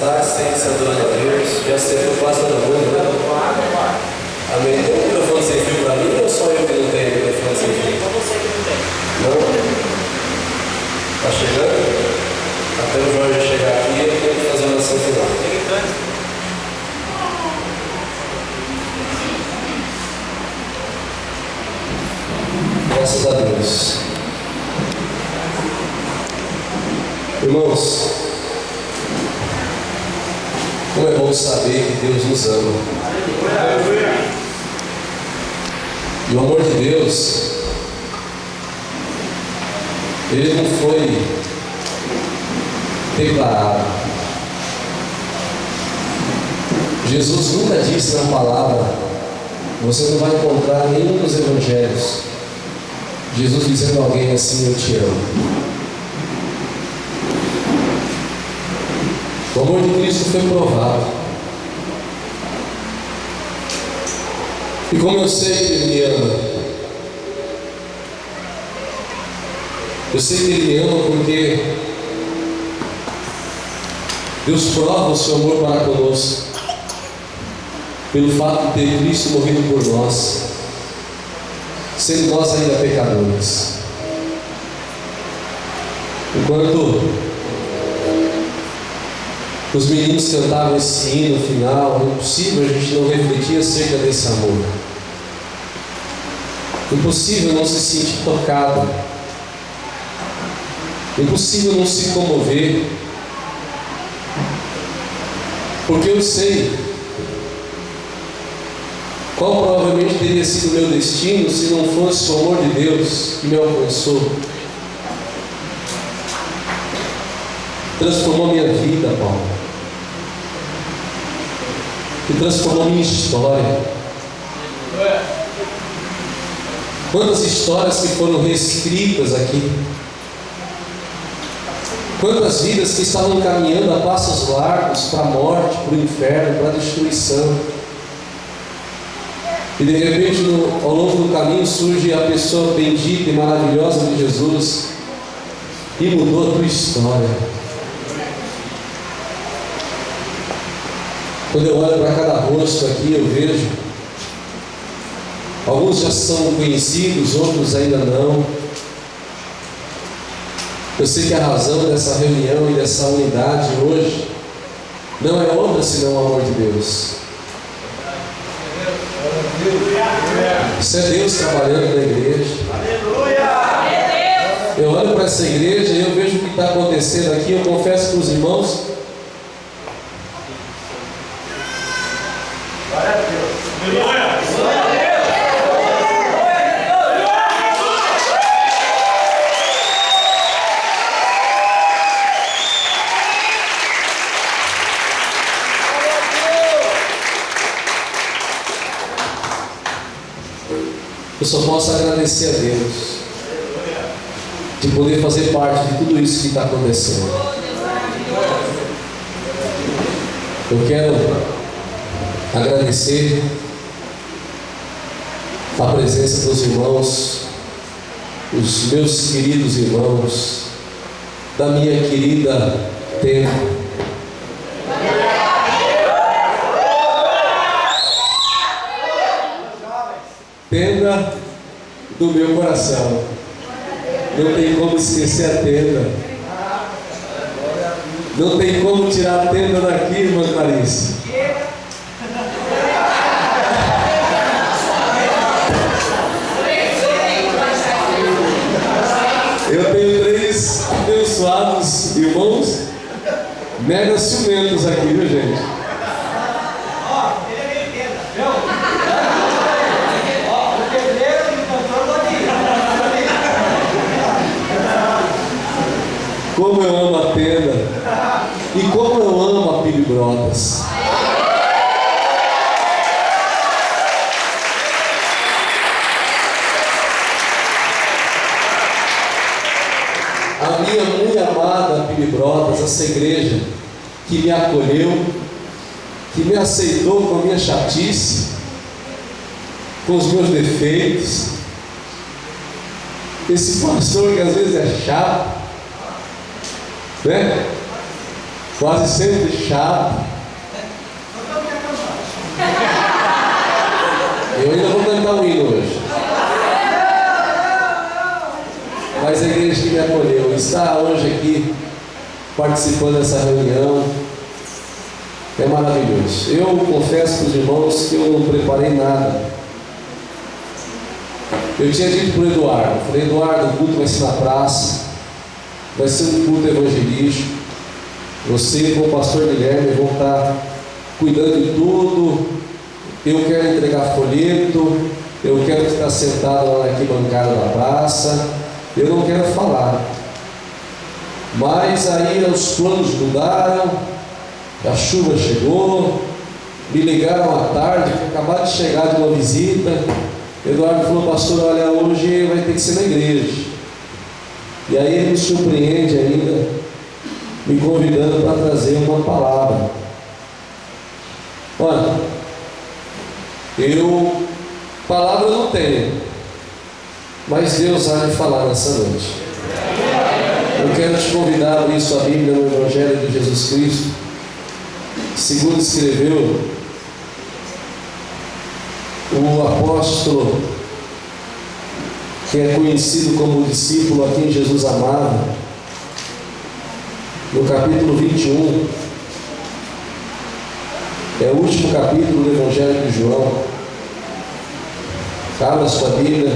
tarde, sempre se adorando a Deus. Já acertou quase todo mundo, né? Amém. Tem um microfone sem fio para mim ou só eu que não tenho microfone sem fio? Não? Está chegando? Até o Jorge chegar aqui, eu tenho que fazer uma oração final. Graças a Deus. Irmãos, como é bom saber que Deus nos ama. E o amor de Deus, ele não foi declarado. Jesus nunca disse na palavra, você não vai encontrar nenhum dos evangelhos, Jesus dizendo a alguém assim: eu te amo. O amor de Cristo foi provado. E como eu sei que Ele me ama, eu sei que Ele me ama porque Deus prova o seu amor para conosco pelo fato de ter Cristo morrido por nós, sendo nós ainda pecadores. Enquanto os meninos cantavam esse hino no final, é impossível a gente não refletir acerca desse amor. Impossível não se sentir tocado. Impossível não se comover. Porque eu sei qual provavelmente teria sido o meu destino se não fosse o amor de Deus que me alcançou. Transformou minha vida, Paulo. Que transformou minha história. Quantas histórias que foram reescritas aqui. Quantas vidas que estavam caminhando a passos largos para a morte, para o inferno, para a destruição. E de repente, ao longo do caminho, surge a pessoa bendita e maravilhosa de Jesus e mudou a tua história. Quando eu olho para cada rosto aqui, eu vejo alguns já são conhecidos, outros ainda não. Eu sei que a razão dessa reunião e dessa unidade hoje não é outra senão o amor de Deus. Isso é Deus trabalhando na igreja. Eu olho para essa igreja e eu vejo o que está acontecendo aqui. Eu confesso para os irmãos, eu só posso agradecer a Deus de poder fazer parte de tudo isso que está acontecendo. Eu quero agradecer a presença dos irmãos, os meus queridos irmãos, da minha querida Tenda. Tenda do meu coração. Não tem como esquecer a tenda. Não tem como tirar a tenda daqui, irmã Clarice. Eu tenho 3 abençoados irmãos mega ciumentos aqui, viu, gente? Como eu amo a tenda e como eu amo a Pili Brotas. A minha muito amada Pili Brotas, essa igreja que me acolheu, que me aceitou com a minha chatice, com os meus defeitos, esse pastor que às vezes é chato, né? quase sempre chato. Eu ainda vou cantar um hino hoje. Mas a igreja que me acolheu está hoje aqui participando dessa reunião. É maravilhoso. Eu confesso para os irmãos que eu não preparei nada. Eu tinha dito para o Eduardo, falei, Eduardo, o culto vai ser na praça, vai ser um culto evangelístico. Você com o pastor Guilherme vão estar cuidando de tudo. Eu quero entregar folheto, eu quero ficar sentado lá na arquibancada da praça, eu não quero falar. Mas aí os planos mudaram, a chuva chegou, me ligaram à tarde, que acabaram de chegar de uma visita. Eduardo falou, pastor, olha, hoje vai ter que ser na igreja. E aí ele me surpreende ainda, me convidando para trazer uma palavra. Olha, palavra eu não tenho, mas Deus há de falar nessa noite. Eu quero te convidar a abrir sua Bíblia no Evangelho de Jesus Cristo, segundo escreveu o apóstolo, que é conhecido como o discípulo a quem Jesus amava, no capítulo 21, é o último capítulo do Evangelho de João. Abra sua Bíblia.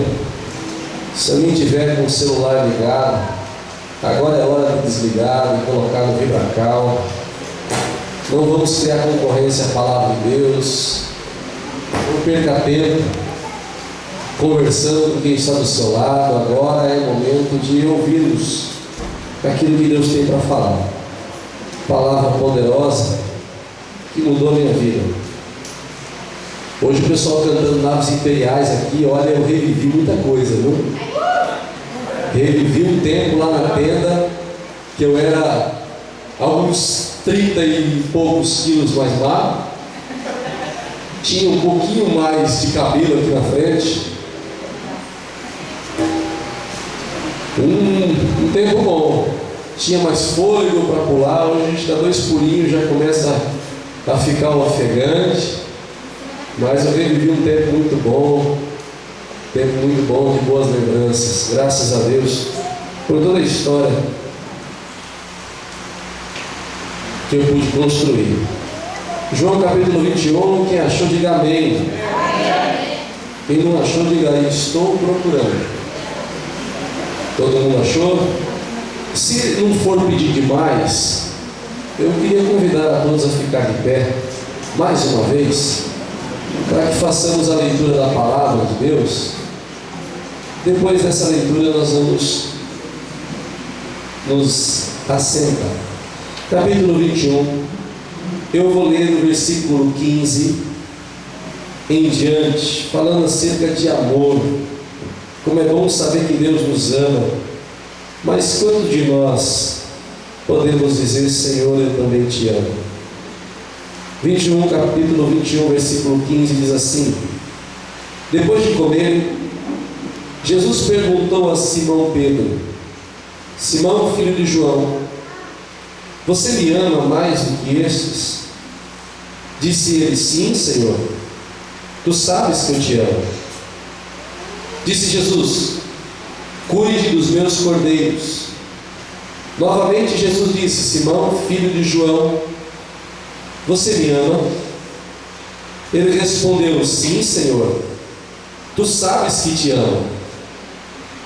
Se alguém tiver com o celular ligado, agora é hora de desligar e colocar no vibracal. Não vamos criar concorrência à palavra de Deus. Não perca tempo conversando com quem está do seu lado. Agora é momento de ouvirmos aquilo que Deus tem para falar. Palavra poderosa que mudou a minha vida. Hoje o pessoal cantando Naves Imperiais aqui, olha, eu revivi muita coisa, viu? Revivi um tempo lá na tenda, que eu era alguns 30 e poucos quilos mais magro, tinha um pouquinho mais de cabelo aqui na frente. Um tempo bom, tinha mais fôlego para pular. Hoje a gente dá 2 pulinhos, já começa a ficar ofegante. Mas eu revivi um tempo muito bom, de boas lembranças. Graças a Deus por toda a história que eu pude construir. João capítulo 21, quem achou, diga amém. Quem não achou, diga aí, estou procurando. Todo mundo achou? Se não for pedir demais, eu queria convidar a todos a ficar de pé mais uma vez, para que façamos a leitura da palavra de Deus. Depois dessa leitura nós vamos nos assentar. Capítulo 21, eu vou ler do versículo 15 em diante, falando acerca de amor. Como é bom saber que Deus nos ama, mas quanto de nós podemos dizer, Senhor, eu também te amo? Capítulo 21, versículo 15 diz assim: depois de comer, Jesus perguntou a Simão Pedro: Simão, filho de João, você me ama mais do que estes? Disse ele: sim, Senhor, tu sabes que eu te amo. Disse Jesus: cuide dos meus cordeiros. Novamente Jesus disse: Simão, filho de João, você me ama? Ele respondeu: sim, Senhor, tu sabes que te amo.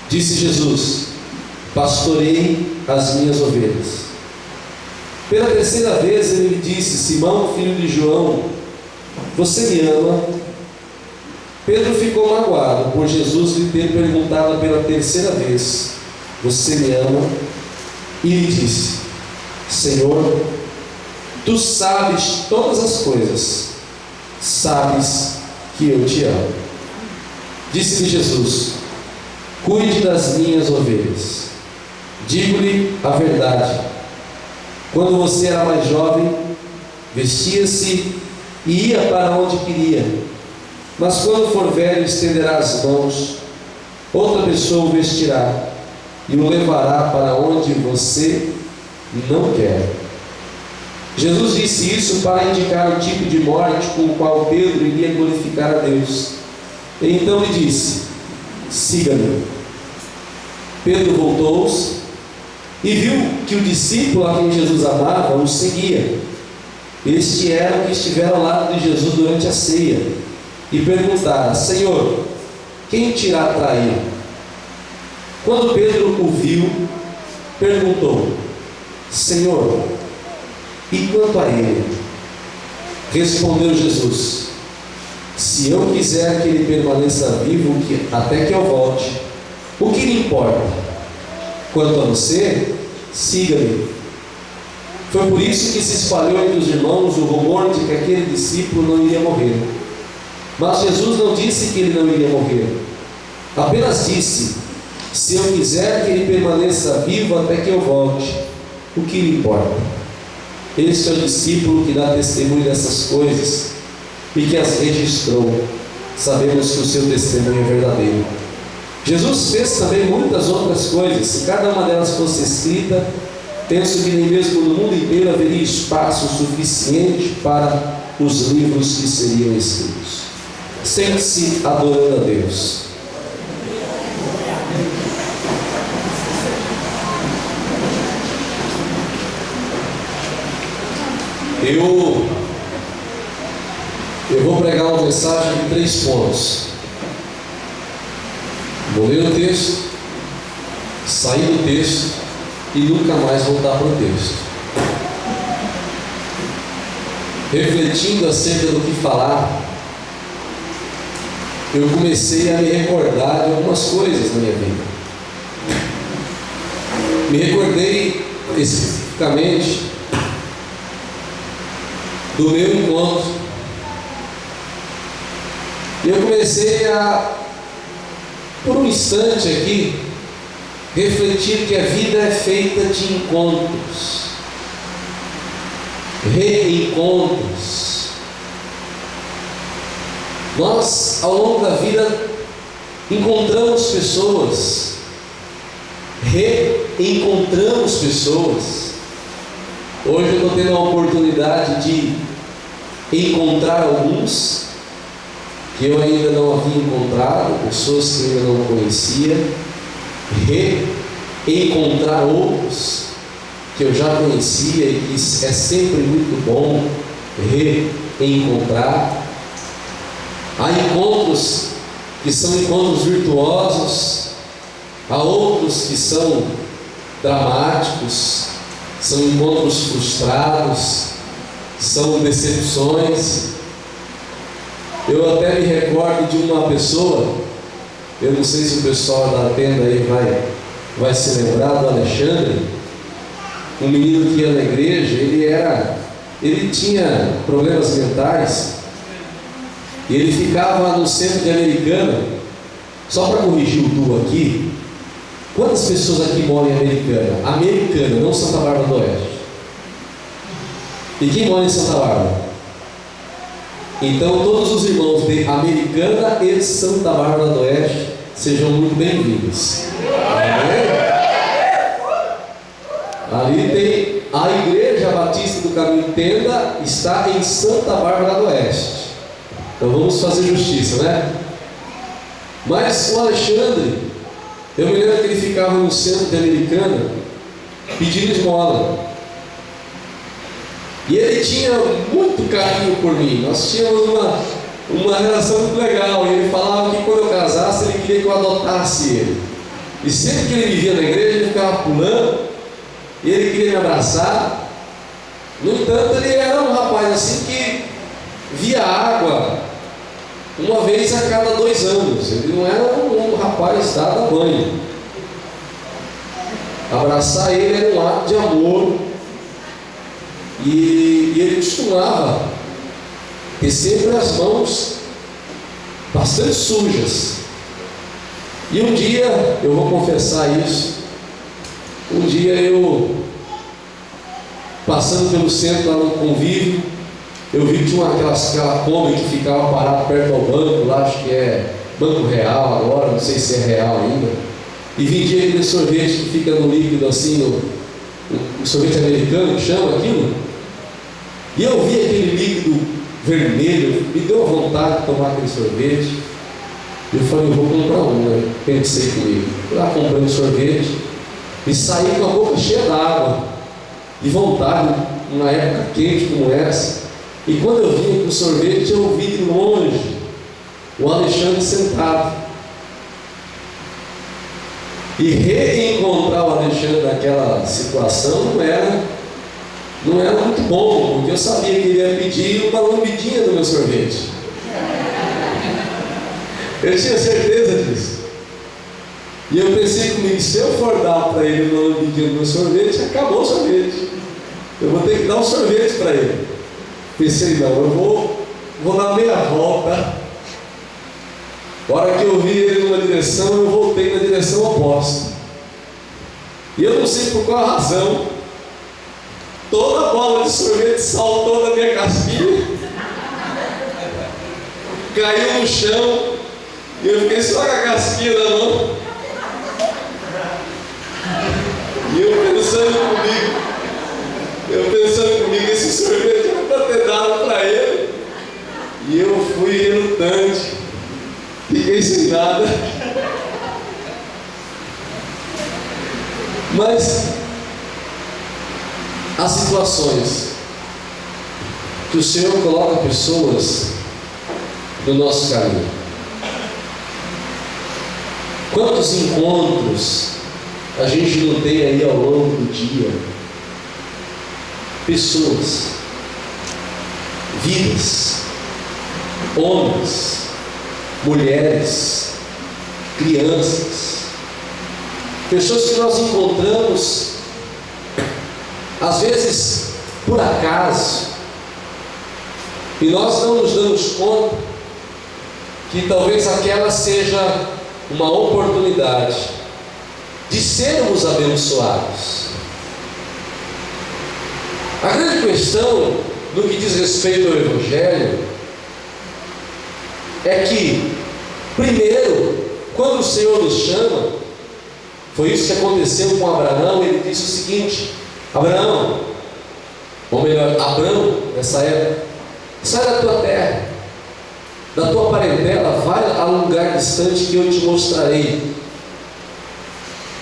Disse Jesus: pastorei as minhas ovelhas. Pela terceira vez ele lhe disse: Simão, filho de João, você me ama? Pedro ficou magoado por Jesus lhe ter perguntado pela terceira vez: você me ama? E lhe disse: Senhor, tu sabes todas as coisas, sabes que eu te amo. Disse-lhe Jesus: cuide das minhas ovelhas. Digo-lhe a verdade, quando você era mais jovem, vestia-se e ia para onde queria, mas quando for velho estenderá as mãos, outra pessoa o vestirá e o levará para onde você não quer. Jesus disse isso para indicar o tipo de morte com o qual Pedro iria glorificar a Deus. E então lhe disse: siga-me. Pedro voltou-se e viu que o discípulo a quem Jesus amava o seguia. Este era o que estivera ao lado de Jesus durante a ceia, e perguntara: Senhor, quem te irá trair? Quando Pedro o viu, perguntou: Senhor, e quanto a ele? Respondeu Jesus: se eu quiser que ele permaneça vivo até que eu volte, o que lhe importa? Quanto a você, siga-me. Foi por isso que se espalhou entre os irmãos o rumor de que aquele discípulo não iria morrer. Mas Jesus não disse que ele não iria morrer. Apenas disse: se eu quiser que ele permaneça vivo até que eu volte, o que lhe importa? Este é o discípulo que dá testemunho dessas coisas e que as registrou. Sabemos que o seu testemunho é verdadeiro. Jesus fez também muitas outras coisas. Se cada uma delas fosse escrita, penso que nem mesmo no mundo inteiro haveria espaço suficiente para os livros que seriam escritos. Sente-se adorando a Deus. Eu vou pregar uma mensagem de 3 pontos. Vou ler o texto, sair do texto e nunca mais voltar para o texto. Refletindo acerca do que falar, eu comecei a me recordar de algumas coisas na minha vida. Me recordei especificamente do meu encontro. E eu comecei a, por um instante aqui, refletir que a vida é feita de encontros, reencontros. Nós, ao longo da vida, encontramos pessoas, reencontramos pessoas. Hoje eu estou tendo a oportunidade de encontrar alguns que eu ainda não havia encontrado, pessoas que eu ainda não conhecia, reencontrar outros que eu já conhecia e que é sempre muito bom reencontrar. Há encontros que são encontros virtuosos, há outros que são dramáticos, são encontros frustrados, são decepções. Eu até me recordo de uma pessoa, eu não sei se o pessoal da tenda aí vai se lembrar do Alexandre, um menino que ia na igreja. Ele tinha problemas mentais e ele ficava no centro de Americana. Só para corrigir o tu aqui, quantas pessoas aqui moram em Americana? Americana, não Santa Bárbara do Oeste. E quem mora em Santa Bárbara? Então todos os irmãos de Americana e Santa Bárbara do Oeste sejam muito bem-vindos. Ali tem a Igreja Batista do Caminho Tenda, está em Santa Bárbara do Oeste. Então vamos fazer justiça, né? Mas o Alexandre, eu me lembro que ele ficava no centro de Americana pedindo esmola. E ele tinha muito carinho por mim. Nós tínhamos uma relação muito legal. E ele falava que quando eu casasse, ele queria que eu adotasse ele. E sempre que ele me via na igreja, ele ficava pulando. E ele queria me abraçar. No entanto, ele era um rapaz assim que via água uma vez a cada 2 anos. Ele não era um rapaz dado a banho. Abraçar ele era um ato de amor. E ele costumava ter sempre as mãos bastante sujas. E um dia, eu vou confessar isso, um dia eu, passando pelo centro lá no convívio, eu vi que tinha aquela Kombi que ficava parada perto do banco, lá acho que é Banco Real agora, não sei se é real ainda, e vendia aquele sorvete que fica no líquido assim, o sorvete americano, que chama aquilo. E eu vi aquele líquido vermelho, me deu a vontade de tomar aquele sorvete. Eu falei, eu vou comprar um, né? Pensei comigo. Fui lá comprando sorvete e saí com a boca cheia d'água, de vontade, numa época quente como essa. E quando eu vinha com o sorvete, eu vi de longe o Alexandre sentado. E reencontrar o Alexandre naquela situação não era muito bom, porque eu sabia que ele ia pedir uma lambidinha do meu sorvete. Eu tinha certeza disso. E eu pensei comigo, se eu for dar para ele uma lambidinha do meu sorvete, acabou o sorvete. Eu vou ter que dar um sorvete para ele. Pensei, não, eu vou dar meia volta. A hora que eu vi ele numa direção, eu voltei na direção oposta. E eu não sei por qual razão, toda a bola de sorvete saltou da minha casquinha, caiu no chão, e eu fiquei só com a casquinha na mão. E eu pensando comigo, esse sorvete era para ter dado para ele. E eu fui relutante, fiquei sem nada. Mas há situações que o Senhor coloca pessoas no nosso caminho. Quantos encontros a gente não tem aí ao longo do dia? Pessoas, vidas, homens, mulheres, crianças, pessoas que nós encontramos, às vezes por acaso, e nós não nos damos conta que talvez aquela seja uma oportunidade de sermos abençoados. A grande questão no que diz respeito ao Evangelho é que, primeiro, quando o Senhor nos chama, foi isso que aconteceu com Abraão. Ele disse o seguinte: Abraão, ou melhor, Abrão, nessa época, sai da tua terra, da tua parentela, vai a um lugar distante que eu te mostrarei.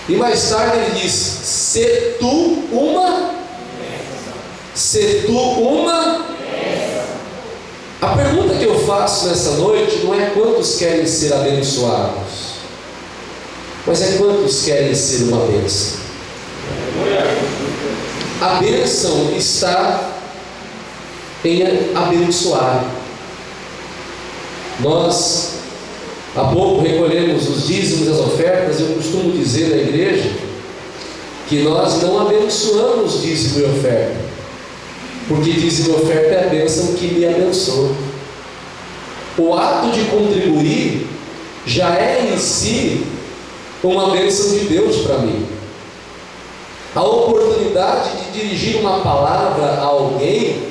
E mais tarde ele diz: se tu uma. A pergunta que eu faço nessa noite não é quantos querem ser abençoados, mas é quantos querem ser uma bênção. A bênção está em abençoar. Nós há pouco recolhemos os dízimos e as ofertas. Eu costumo dizer na igreja que nós não abençoamos dízimo e oferta, porque dízimo e oferta é a bênção que me abençoa. O ato de contribuir já é em si uma bênção de Deus para mim. A oportunidade de dirigir uma palavra a alguém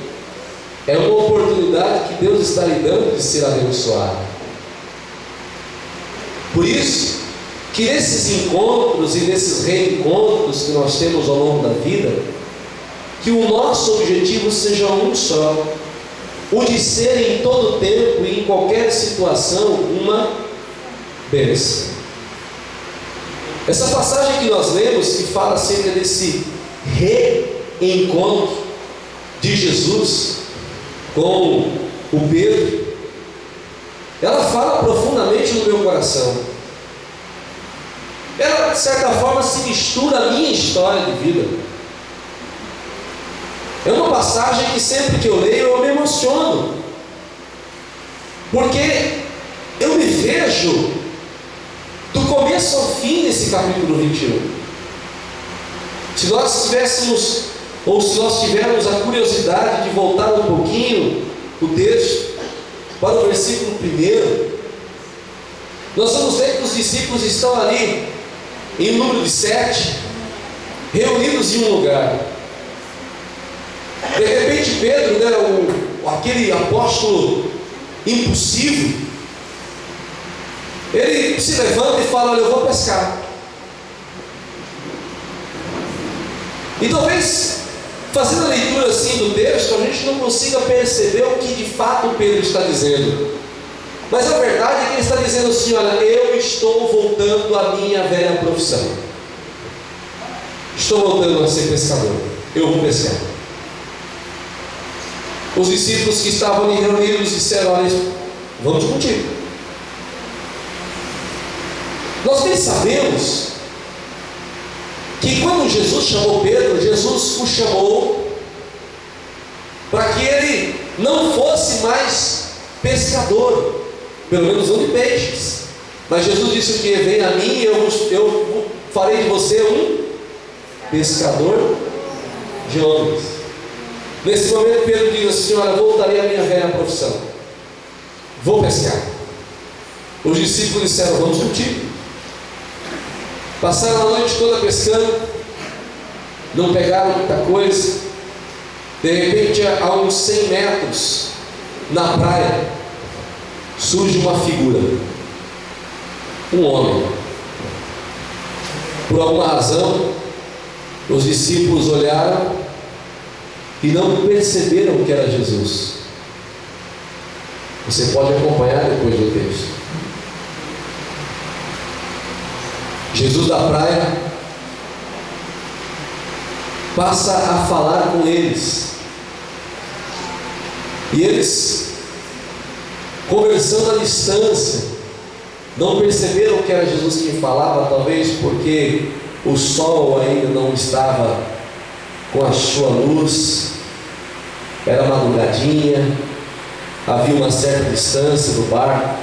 é uma oportunidade que Deus está lhe dando de ser abençoado. Por isso que nesses encontros e nesses reencontros que nós temos ao longo da vida, que o nosso objetivo seja um só: o de ser em todo tempo e em qualquer situação uma bênção. Essa passagem que nós lemos, que fala acerca desse reencontro de Jesus com o Pedro, ela fala profundamente no meu coração. Ela, de certa forma, se mistura à minha história de vida. É uma passagem que sempre que eu leio eu me emociono, porque eu me vejo do começo ao fim desse capítulo 21. Se nós tivéssemos, ou se nós tivermos a curiosidade de voltar um pouquinho o texto para o versículo 1, nós vamos ver que os discípulos estão ali em número de 7, reunidos em um lugar. De repente Pedro, aquele apóstolo impulsivo, ele se levanta e fala: olha, eu vou pescar. E talvez fazendo a leitura assim do texto, a gente não consiga perceber o que de fato Pedro está dizendo. Mas a verdade é que ele está dizendo assim: olha, eu estou voltando à minha velha profissão. Estou voltando a ser pescador. Eu vou pescar. Os discípulos que estavam ali reunidos disseram: olha, vamos contigo. Nós bem sabemos que quando Jesus chamou Pedro, Jesus o chamou para que ele não fosse mais pescador, pelo menos não de peixes. Mas Jesus disse o que? Vem a mim e eu farei de você um pescador de homens. Nesse momento Pedro diz assim: olha, voltarei à minha velha profissão, vou pescar. Os discípulos disseram: vamos contigo. Passaram a noite toda pescando, não pegaram muita coisa. De repente, a uns 100 metros na praia, surge uma figura, um homem. Por alguma razão, os discípulos olharam e não perceberam que era Jesus. Você pode acompanhar depois do texto. Jesus da praia passa a falar com eles, e eles, conversando à distância, não perceberam que era Jesus quem falava, talvez porque o sol ainda não estava com a sua luz, era madrugadinha, havia uma certa distância do barco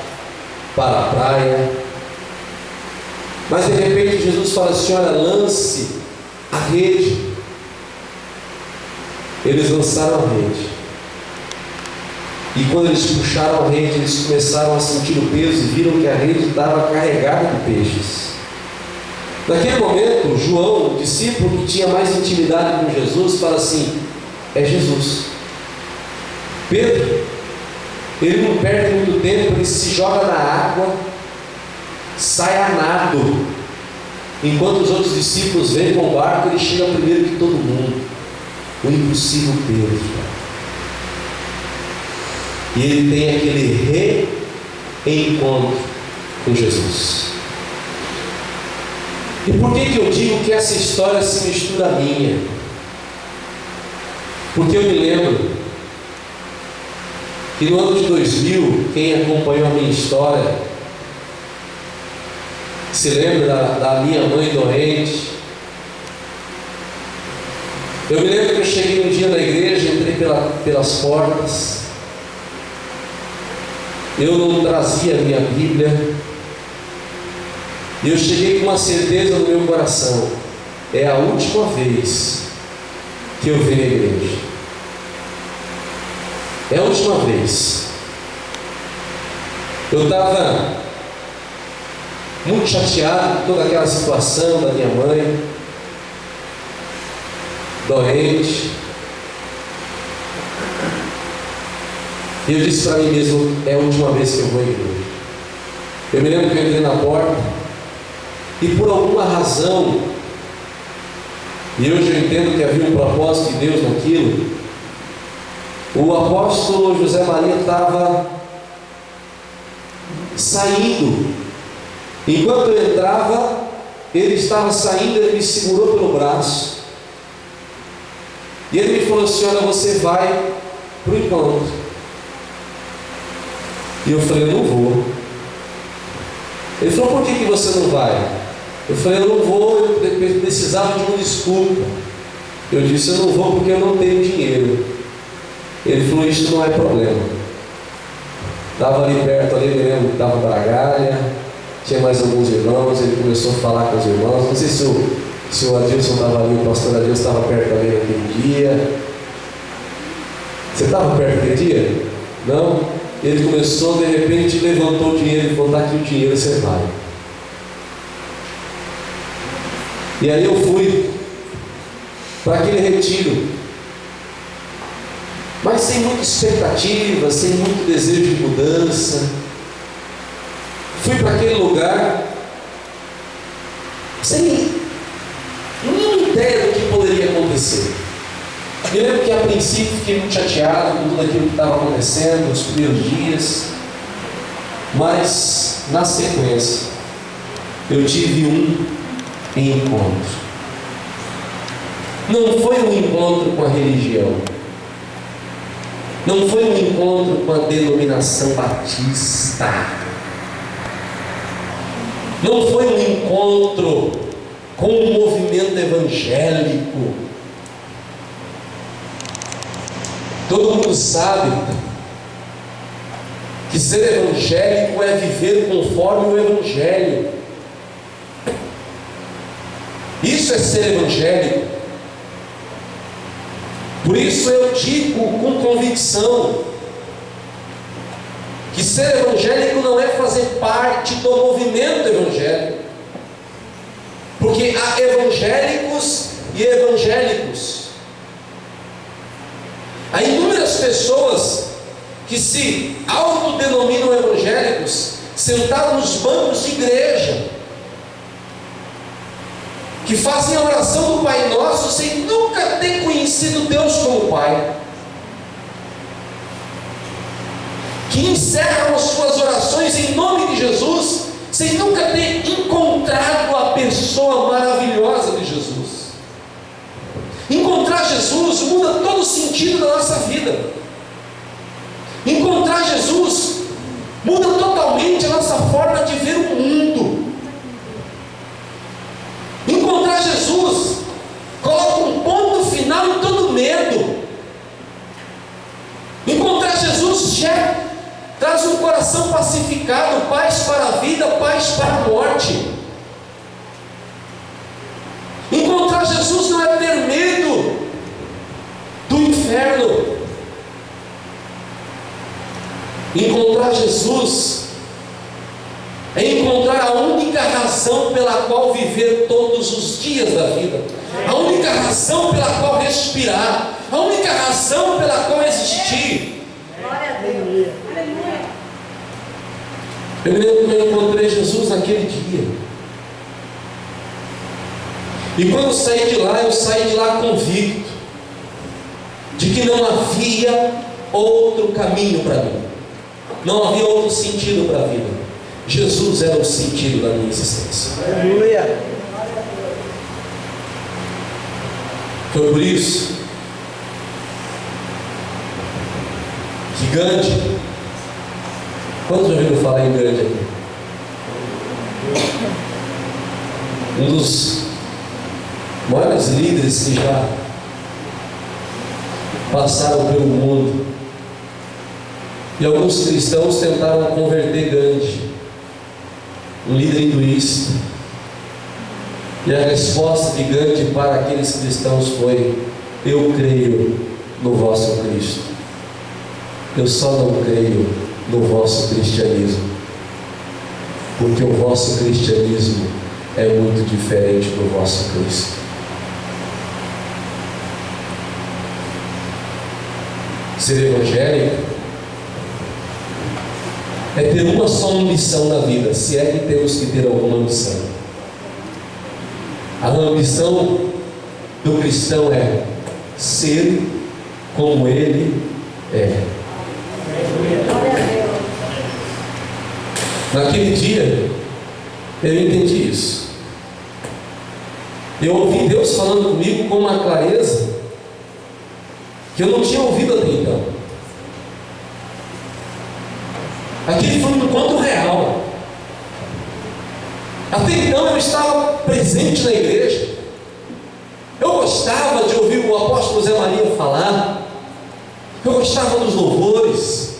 para a praia. Mas de repente Jesus fala assim: olha, lance a rede. Eles lançaram a rede, e quando eles puxaram a rede, eles começaram a sentir o peso e viram que a rede estava carregada de peixes. Naquele momento, João, o discípulo que tinha mais intimidade com Jesus, fala assim: é Jesus. Pedro, ele não perde muito tempo, ele se joga na água, sai a nado. Enquanto os outros discípulos vêm com o barco, ele chega primeiro que todo mundo. O impossível Pedro. E ele tem aquele reencontro com Jesus. E por que eu digo que essa história se mistura à minha? Porque eu me lembro que no ano de 2000, quem acompanhou a minha história se lembra da minha mãe doente. Eu me lembro que eu cheguei um dia na igreja, entrei pelas portas, eu não trazia a minha Bíblia, e eu cheguei com uma certeza no meu coração: é a última vez que eu venho à igreja, é a última vez. Eu estava muito chateado com toda aquela situação da minha mãe doente, e eu disse para mim mesmo: é a última vez que eu vou à igreja. Eu me lembro que eu entrei na porta, e por alguma razão, e hoje eu entendo que havia um propósito de Deus naquilo, o apóstolo José Maria estava saindo. Enquanto eu entrava, ele estava saindo, ele me segurou pelo braço, e ele me falou assim: olha, você vai para o encontro. E eu falei: eu não vou. Ele falou: por que você não vai? Eu falei: eu não vou, eu precisava de uma desculpa. Eu disse: eu não vou porque eu não tenho dinheiro. Ele falou: isso não é problema. Estava ali perto, ali mesmo, estava Bragalha, tinha mais alguns irmãos. Ele começou a falar com os irmãos. Não sei se o Adilson estava ali, o pastor Adilson estava perto também naquele dia. Você estava perto daquele dia? Não? Ele começou, de repente levantou o dinheiro e falou: está aqui o dinheiro, você vai. E aí eu fui para aquele retiro, mas sem muita expectativa, sem muito desejo de mudança. Fui para aquele lugar sem nenhuma ideia do que poderia acontecer. princípio fiquei muito chateado com tudo aquilo que estava acontecendo nos primeiros dias, mas na sequência eu tive um encontro. Não foi um encontro com a religião, não foi um encontro com a denominação batista, não foi um encontro com o movimento evangélico. Todo mundo sabe que ser evangélico é viver conforme o Evangelho. Isso é ser evangélico. Por isso eu digo com convicção que ser evangélico não é fazer parte do movimento evangélico, porque há evangélicos e evangélicos. Há inúmeras pessoas que se autodenominam evangélicos, sentados nos bancos de igreja, que fazem a oração do Pai Nosso sem nunca ter conhecido Deus como Pai, que encerram as suas orações em nome de Jesus sem nunca ter encontrado a pessoa maravilhosa de Jesus. Encontrar Jesus muda todo o sentido da nossa vida. Encontrar Jesus muda totalmente a nossa forma de ver o mundo. Encontrar Jesus coloca um ponto final em todo medo. Encontrar Jesus já traz um coração pacificado, paz para a vida, paz para a morte. Encontrar Jesus não é ter medo do inferno. Encontrar Jesus é encontrar a única razão pela qual viver todos os dias da vida, a única razão pela qual respirar, a única razão pela qual existir. Glória a Deus. Eu me lembro que eu encontrei Jesus naquele dia. E quando eu saí de lá convicto de que não havia outro caminho para mim, não havia outro sentido para a vida. Jesus era o sentido da minha existência. Aleluia. Foi por isso que Gandhi, quantos já ouviram falar em Gandhi aqui? Um dos maiores líderes que já passaram pelo mundo. E alguns cristãos tentaram converter Gandhi, um líder hinduísta. E a resposta de Gandhi para aqueles cristãos foi: eu creio no vosso Cristo, eu só não creio no vosso cristianismo, porque o vosso cristianismo é muito diferente do vosso Cristo. Ser evangélico é ter uma só ambição na vida, se é que temos que ter alguma ambição. A ambição do cristão é ser como ele é. Naquele dia eu entendi isso. Eu ouvi Deus falando comigo com uma clareza que eu não tinha ouvido até então. Aquele foi um encontro real. Até então eu estava presente na igreja, eu gostava de ouvir o apóstolo Zé Maria falar, eu gostava dos louvores,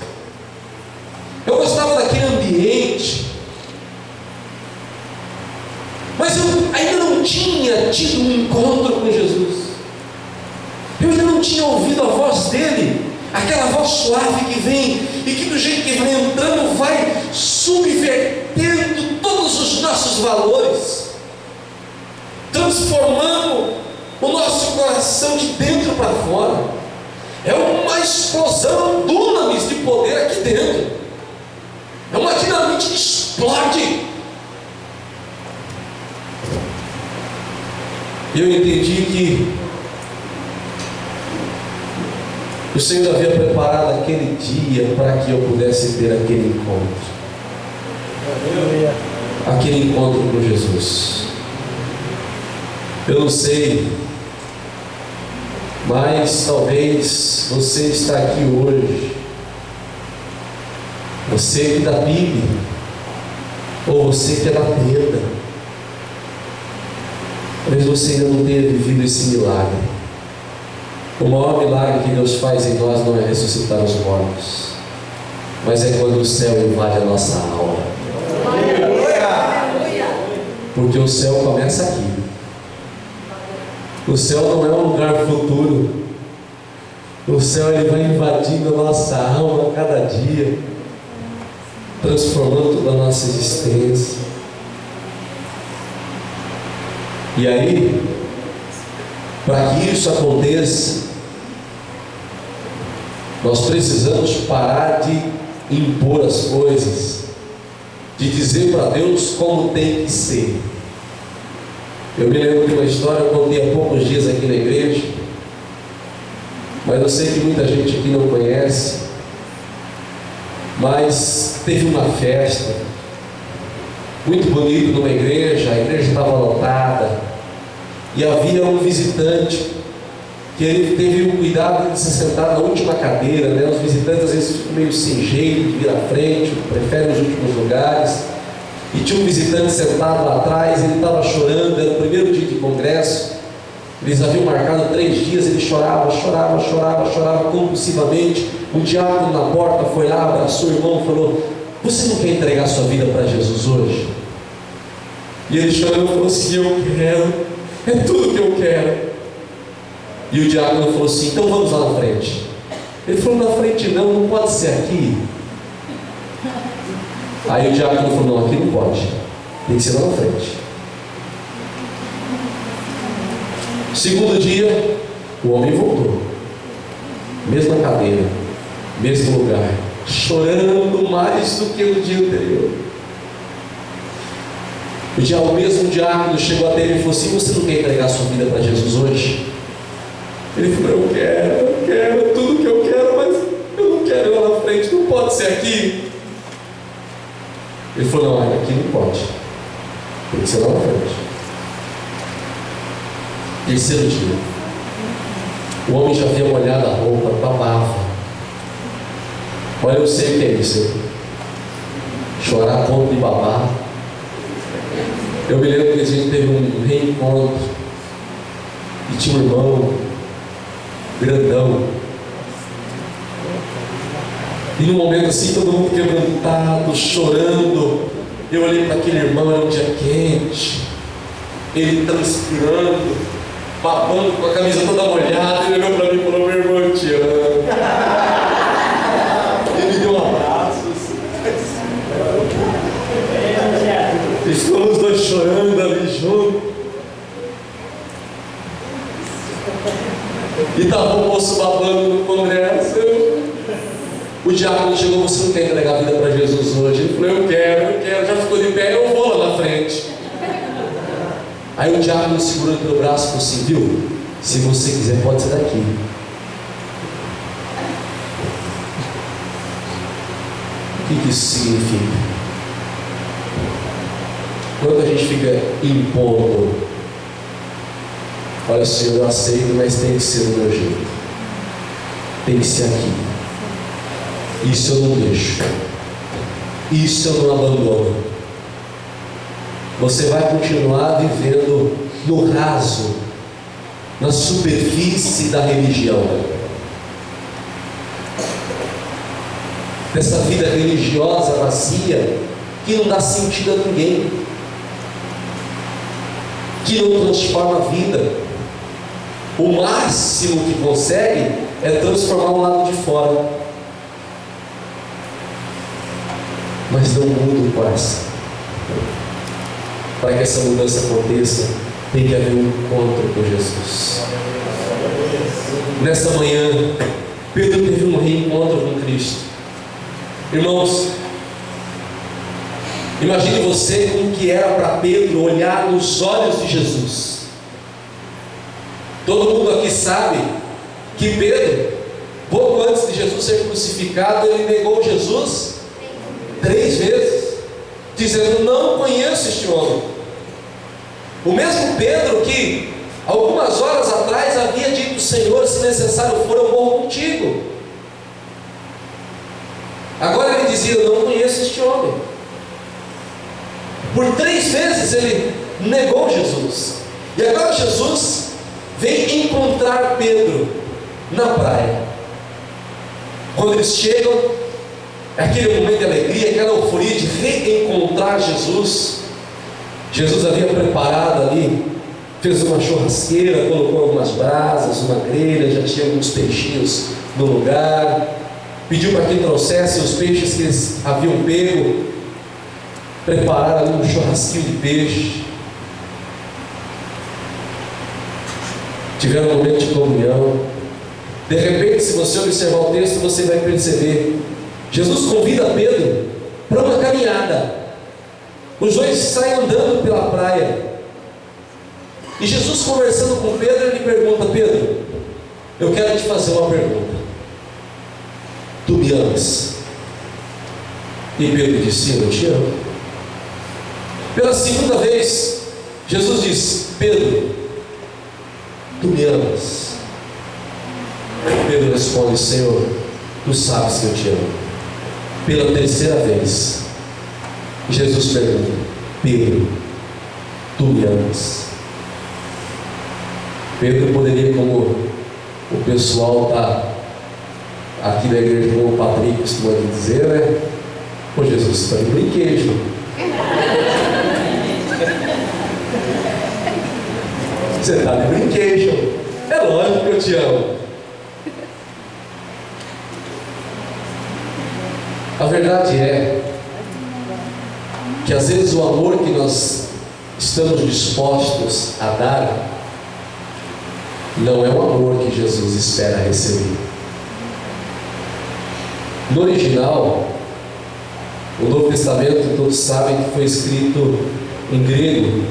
eu gostava daquele ambiente, mas eu ainda não tinha tido um encontro com Jesus. Eu ainda não tinha ouvido a voz dele, aquela voz suave que vem e que do jeito que vai entrando vai subvertendo todos os nossos valores, transformando o nosso coração de dentro para fora. É uma explosão dunamis de poder aqui dentro, é uma dinamite que explode. Eu entendi que O Senhor havia preparado aquele dia para que eu pudesse ter aquele encontro. Aquele encontro com Jesus. Eu não sei, mas talvez você está aqui hoje, você que é da Bíblia, ou você que é da perda. Talvez você ainda não tenha vivido esse milagre. O maior milagre que Deus faz em nós não é ressuscitar os mortos, mas é quando o céu invade a nossa alma. Porque o céu começa aqui. O céu não é um lugar futuro. O céu ele vai invadindo a nossa alma a cada dia, transformando toda a nossa existência. E aí, para que isso aconteça, nós precisamos parar de impor as coisas, de dizer para Deus como tem que ser. Eu me lembro de uma história, eu contei há poucos dias aqui na igreja, mas eu sei que muita gente aqui não conhece. Mas teve uma festa muito bonita numa igreja, a igreja estava lotada, e havia um visitante que ele teve o cuidado de se sentar na última cadeira, né? Os visitantes às vezes ficam meio sem jeito de vir à frente, preferem os últimos lugares. E tinha um visitante sentado lá atrás, ele estava chorando, era o primeiro dia de congresso, eles haviam marcado 3 dias, ele chorava compulsivamente. O diácono na porta foi lá, abraçou o irmão e falou: você não quer entregar sua vida para Jesus hoje? E ele chorando falou assim: eu quero, é tudo que eu quero. E o diácono falou assim: então vamos lá na frente. Ele falou: na frente não pode ser aqui. Aí o diácono falou: não, aqui não pode, tem que ser lá na frente. Segundo dia, o homem voltou, mesma cadeira, mesmo lugar, chorando mais do que no dia anterior. O mesmo diácono chegou até ele e falou assim: você não quer entregar sua vida para Jesus hoje? Ele falou: eu quero, é tudo que eu quero, mas eu não quero ir lá na frente, não pode ser aqui. Ele falou: não, aqui não pode, tem que ser lá na frente. Terceiro dia, o homem já havia molhado a roupa, babava. Olha, eu sei o que é isso, chorar a ponto de babar. Eu me lembro que a gente teve um reencontro e tinha um irmão grandão, e num momento assim, todo mundo quebrantado, chorando. Eu olhei para aquele irmão, era um dia quente, ele transpirando, babando com a camisa toda molhada. Ele olhou para mim e falou: meu irmão, eu te amo. Ele me deu um abraço. E ficamos os dois chorando ali juntos. E estava o moço babando no congresso. O diácono chegou: você não quer entregar a vida para Jesus hoje? Ele falou: eu quero. Já ficou de pé, eu vou lá na frente. Aí o diácono segurou pelo braço e falou assim: viu, se você quiser pode ser daqui. O que isso significa? Quando a gente fica impondo: olha, Senhor, eu aceito, mas tem que ser do meu jeito, tem que ser aqui, isso eu não deixo, isso eu não abandono. Você vai continuar vivendo no raso, na superfície da religião, dessa vida religiosa vazia, que não dá sentido a ninguém, que não transforma a vida. O máximo que consegue é transformar o lado de fora, mas não muda o coração. Para que essa mudança aconteça, tem que haver um encontro com Jesus. Nessa manhã, Pedro teve um reencontro com Cristo. Irmãos, imagine você como que era para Pedro olhar nos olhos de Jesus. Todo mundo aqui sabe que Pedro Pouco antes de Jesus ser crucificado, ele negou Jesus 3 vezes, dizendo: não conheço este homem. O mesmo Pedro que algumas horas atrás havia dito: Senhor, se necessário for, eu morro contigo. Agora ele dizia: eu não conheço este homem. Por 3 vezes ele negou Jesus. E agora Jesus vem encontrar Pedro na praia. Quando eles chegam, aquele momento de alegria, aquela euforia de reencontrar Jesus. Jesus havia preparado ali, fez uma churrasqueira, colocou algumas brasas, uma grelha, já tinha alguns peixinhos no lugar, pediu para que trouxesse os peixes que eles haviam pego, prepararam ali um churrasquinho de peixe, tiveram um momento de comunhão. De repente, se você observar o texto, você vai perceber, Jesus convida Pedro para uma caminhada. Os dois saem andando pela praia, e Jesus, conversando com Pedro, ele pergunta: Pedro, eu quero te fazer uma pergunta. Tu me amas? E Pedro disse: sim, eu te amo. Pela segunda vez, Jesus diz: Pedro, tu me amas? Pedro responde: Senhor, tu sabes que eu te amo. Pela terceira vez, Jesus pergunta: Pedro, tu me amas? Pedro poderia, como o pessoal aqui da igreja, como o Patrick costuma dizer, né? Ô Jesus, você está de brinquedo. Você está de brinquedo. É lógico que eu te amo. A verdade é que às vezes o amor que nós estamos dispostos a dar não é o amor que Jesus espera receber. No original, o Novo Testamento, todos sabem que foi escrito em grego.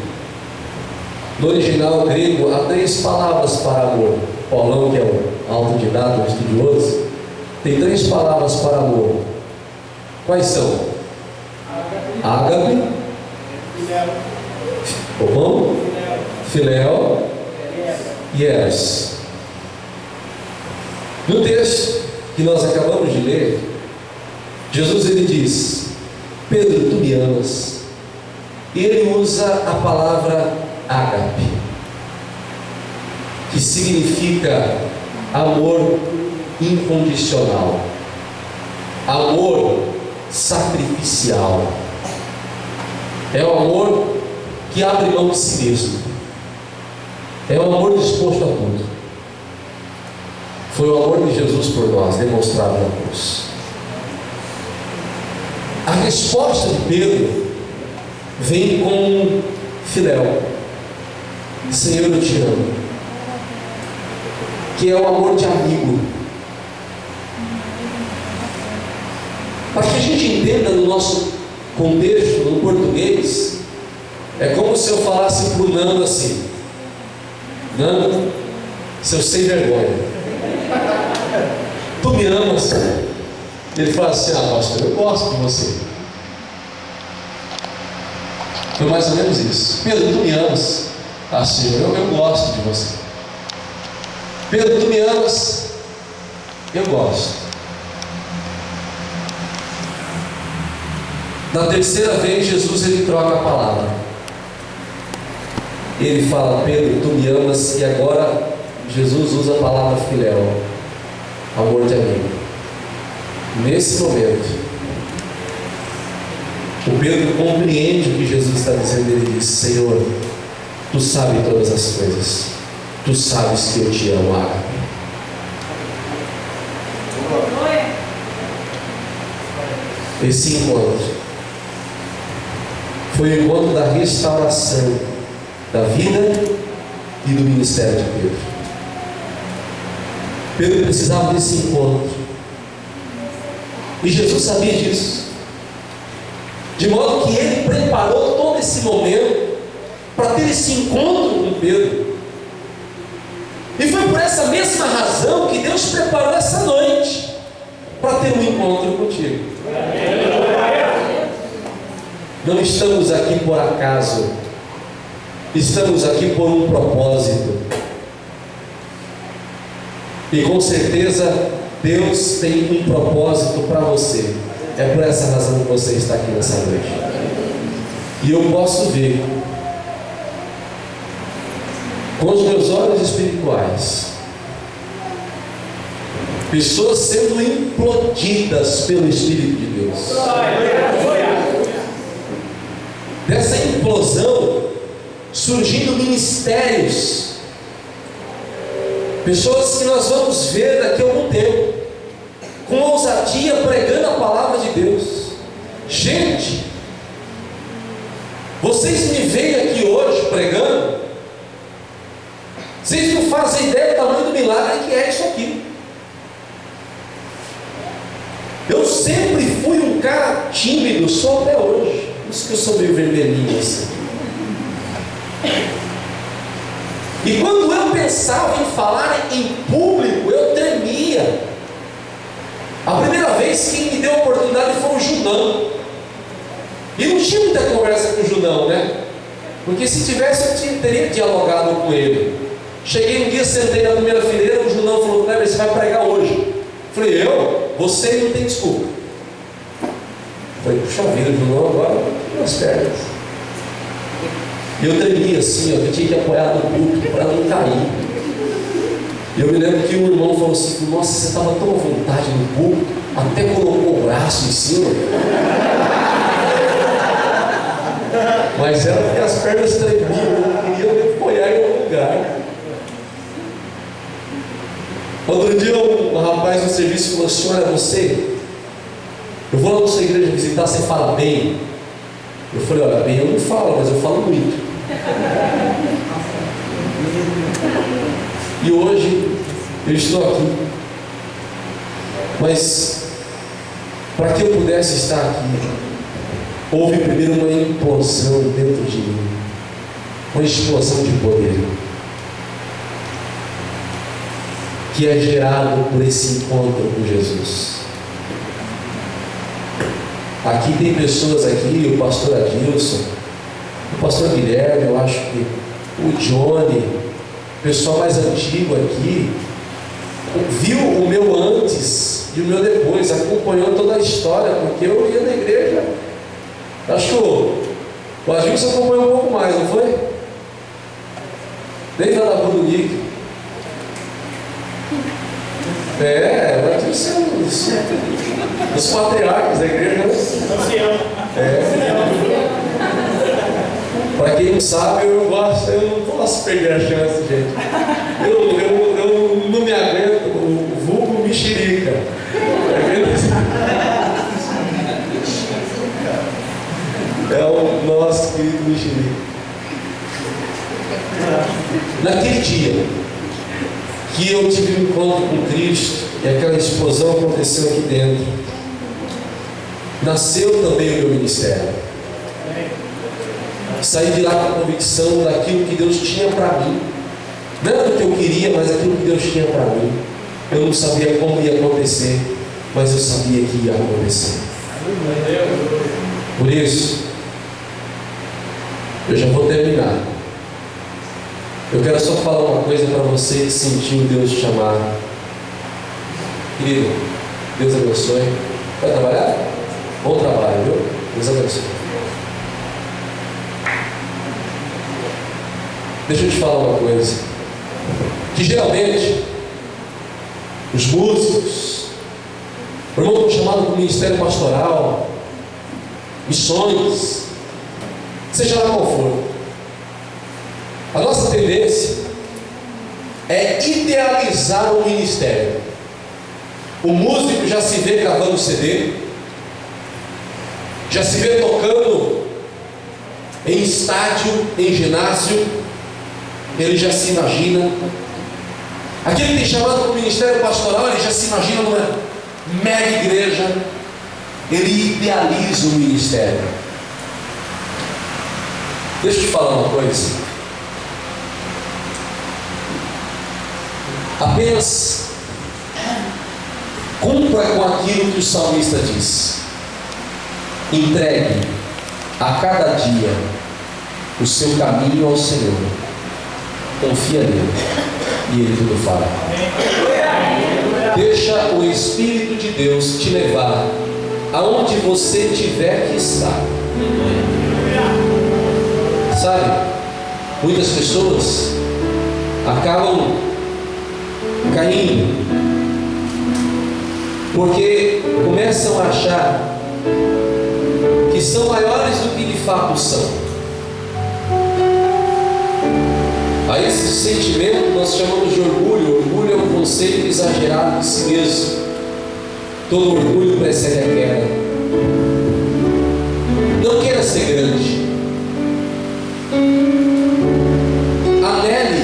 No original grego há 3 palavras para amor. Paulão, que é um autodidata, um estudioso, tem 3 palavras para amor. Quais são? Ágape, filéu e eros. No texto que nós acabamos de ler, Jesus ele diz: Pedro, tu me amas. E ele usa a palavra ágape, que significa amor incondicional, amor sacrificial. É o amor que abre mão de si mesmo. É o amor disposto a tudo. Foi o amor de Jesus por nós, demonstrado na cruz. A resposta de Pedro vem com filéu: Senhor, eu te amo. Que é o amor de amigo. Para que a gente entenda no nosso contexto, no português, é como se eu falasse para o Nando assim: Nando, seu sem vergonha, tu me amas? Ele fala assim: ah, pastor, eu gosto de você. Foi mais ou menos isso. Pedro, tu me amas? Ah, Senhor, eu gosto de você. Pedro, tu me amas? Eu gosto. Na terceira vez, Jesus ele troca a palavra. Ele fala: Pedro, tu me amas? E agora Jesus usa a palavra filéu, amor de amigo. Nesse momento, o Pedro compreende o que Jesus está dizendo. Ele diz: Senhor, tu sabes todas as coisas, tu sabes que eu te amo, Ágape. Esse encontro foi o encontro da restauração da vida e do ministério de Pedro. Pedro precisava desse encontro, e Jesus sabia disso, de modo que ele preparou todo esse momento para ter esse encontro com Pedro. E foi por essa essa mesma razão que Deus preparou essa noite para ter um encontro contigo. Não estamos aqui por acaso, estamos aqui por um propósito. E com certeza Deus tem um propósito para você. É por essa razão que você está aqui nessa noite. E eu posso ver com os meus olhos espirituais pessoas sendo implodidas pelo Espírito de Deus. Dessa implosão surgindo ministérios, pessoas que nós vamos ver daqui a algum tempo com ousadia pregando a palavra de Deus. Gente, vocês me veem aqui hoje pregando, vocês não fazem ideia do tamanho do milagre que é isso aqui. Eu sempre fui um cara tímido, sou até hoje. Por isso que eu sou meio vermelhinho assim. E quando eu pensava em falar em público, eu tremia. A primeira vez quem me deu a oportunidade foi o Junão. E não tinha muita conversa com o Junão, né? Porque se tivesse eu teria dialogado com ele. Cheguei um dia, sentei na primeira fileira, o Junão falou: Kleber, você vai pregar hoje. Falei: eu? Você não tem desculpa. Falei: puxa vida, o Junão agora nas pernas. E eu tremia assim, ó, eu tinha que apoiar no púlpito para não cair. E eu me lembro que um irmão falou assim: nossa, você estava tão à vontade no púlpito, até colocou o braço em cima. Mas era porque as pernas tremiam, eu queria me apoiar em algum lugar. Outro dia um rapaz no serviço falou assim: olha, eu vou lá na sua igreja visitar, você fala bem? Eu falei: olha, bem eu não falo, mas eu falo muito. E hoje eu estou aqui, mas para que eu pudesse estar aqui, houve primeiro uma implosão dentro de mim, uma explosão de poder, que é gerado por esse encontro com Jesus. Aqui tem pessoas aqui, o pastor Adilson, o pastor Guilherme, eu acho que o Johnny, o pessoal mais antigo aqui, viu o meu antes e o meu depois, acompanhou toda a história, porque eu ia na igreja. Acho que o Adilson acompanhou um pouco mais, não foi? Desde lá da Bruno Nick. O Adilson é os patriarcas da igreja. Para quem não sabe, eu não posso perder a chance, gente. Eu não me aguento, o vulgo mexerica. É o nosso querido mexerica. Naquele dia que eu tive um encontro com Cristo e aquela explosão aconteceu aqui dentro, nasceu também o meu ministério. Saí de lá com a convicção daquilo que Deus tinha para mim. Não era o que eu queria, mas aquilo que Deus tinha para mim. Eu não sabia como ia acontecer, mas eu sabia que ia acontecer. Por isso, eu já vou terminar. Eu quero só falar uma coisa para você que sentiu Deus te chamar. Querido, Deus abençoe. Vai trabalhar? Bom trabalho, viu? Deus abençoe. Deixa eu te falar uma coisa. Que geralmente os músicos, o irmão foi chamado para o ministério pastoral, missões, seja lá qual for, a nossa tendência é idealizar o ministério. O músico já se vê gravando CD, já se vê tocando em estádio, em ginásio, ele já se imagina. Aquele que tem chamado para o ministério pastoral, ele já se imagina numa mega igreja, ele idealiza o ministério. Deixa eu te falar uma coisa. Apenas cumpra com aquilo que o salmista diz. Entregue a cada dia o seu caminho ao Senhor. Confia nele e Ele tudo fará. Deixa o Espírito de Deus te levar aonde você tiver que estar. Sabe, muitas pessoas acabam caindo porque começam a achar que são maiores do que de fato são. A esse sentimento nós chamamos de orgulho. Orgulho é um conceito exagerado de si mesmo. Todo orgulho precede a queda. Não queira ser grande. Anele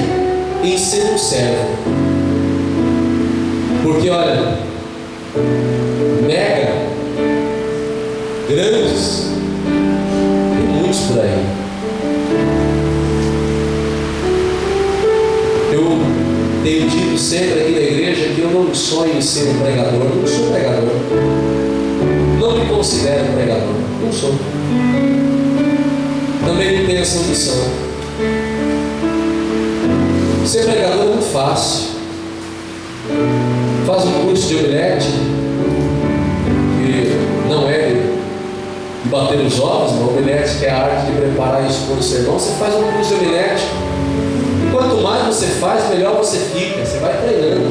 em ser um servo. Porque olha, mega, grandes, tem muitos por aí. Eu tenho dito sempre aqui na igreja que eu não sonho em ser um pregador. Não sou pregador. Não me considero pregador. Não sou. Também não tenho essa missão. Ser pregador é muito fácil. Faz um curso de homilética, que não é de bater os ovos, mas homilética é a arte de preparar e expor o sermão. Você faz um curso de homilética. Quanto mais você faz, melhor você fica. Você vai treinando.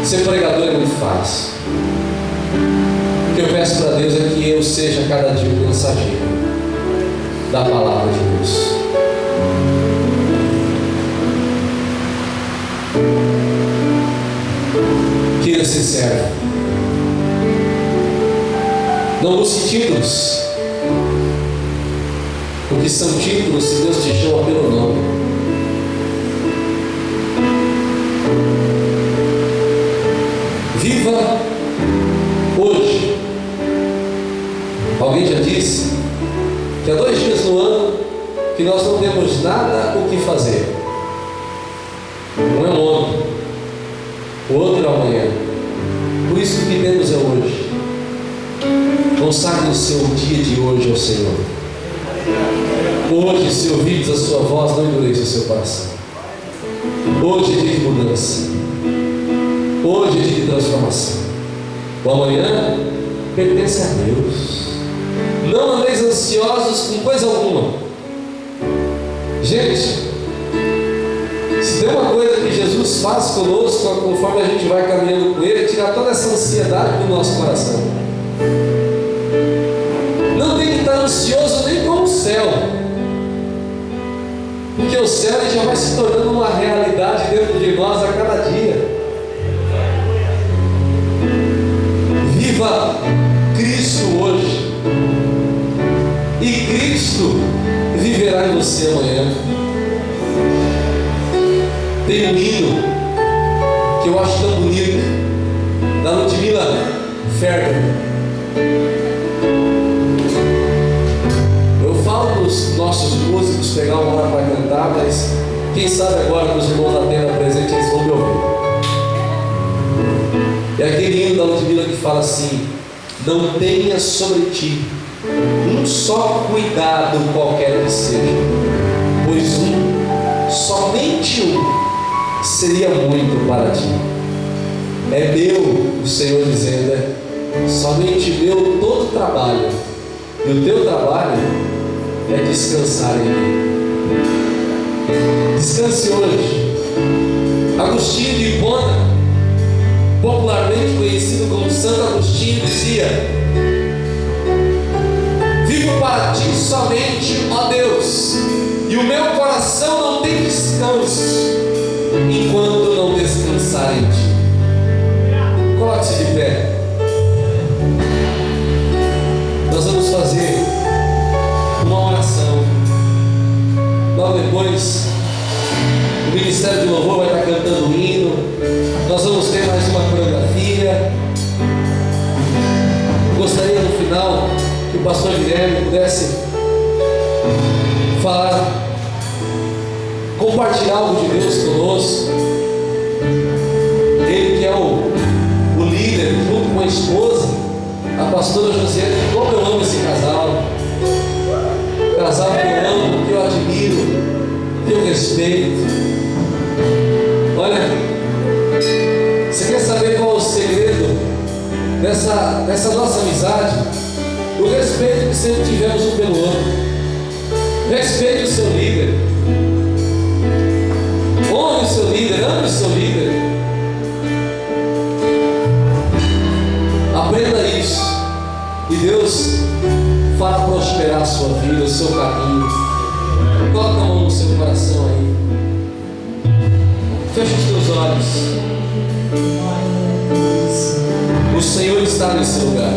Ser pregador é muito fácil. O que eu peço para Deus é que eu seja cada dia um mensageiro da palavra de Deus. Queira ser servo. Não busque títulos, porque são títulos se Deus te chama pelo nome. Viva hoje. Alguém já disse que há 2 dias no ano que nós não temos nada o que fazer. Um é ontem, o outro é amanhã. Por isso o que temos é hoje. Consagre o seu dia de hoje ao Senhor. Hoje, se ouvides a sua voz, não endureça o seu coração. Hoje é dia de mudança. Hoje é dia de transformação. O amanhã pertence a Deus. Não andeis ansiosos com coisa alguma. Gente, se tem uma coisa que Jesus faz conosco, conforme a gente vai caminhando com Ele, é tirar toda essa ansiedade do nosso coração. Não tem que estar ansioso nem com o céu, porque o céu já vai se tornando uma realidade dentro de nós a cada dia. Viva Cristo hoje, e Cristo viverá em você amanhã. Tem um hino que eu acho tão bonito, da Ludmila Ferber. Eu falo para os nossos músicos pegar uma hora para cantar, mas quem sabe agora que os irmãos da tenda presente eles vão me ouvir. É aquele hino da Ludmila que fala assim: não tenha sobre ti um só cuidado qualquer que seja, pois somente um seria muito para ti. É meu, o Senhor dizendo, somente meu todo o trabalho, e o teu trabalho é descansar em mim. Descanse hoje. Agostinho de Hipona, popularmente conhecido como Santo Agostinho, dizia: vivo para ti somente, ó Deus, e o meu coração não tem descanso enquanto não descansar em ti. Coloque-se de pé. Nós vamos fazer uma oração. Logo depois, o Ministério de Louvor vai estar cantando um hino. Nós vamos ter mais uma coreografia. Gostaria no final que o pastor Guilherme pudesse falar, compartilhar algo de Deus conosco. a esposa, a pastora Josiane, como eu amo esse casal. Casal que eu amo, que eu admiro, que eu respeito. Olha, você quer saber qual é o segredo dessa nossa amizade? O respeito que sempre tivemos um pelo outro. Respeite o seu líder. Honre o seu líder, ame o seu líder. Aprenda isso. E Deus fará prosperar a sua vida, o seu caminho. Coloca a mão no seu coração aí. Feche os teus olhos. O Senhor está nesse lugar.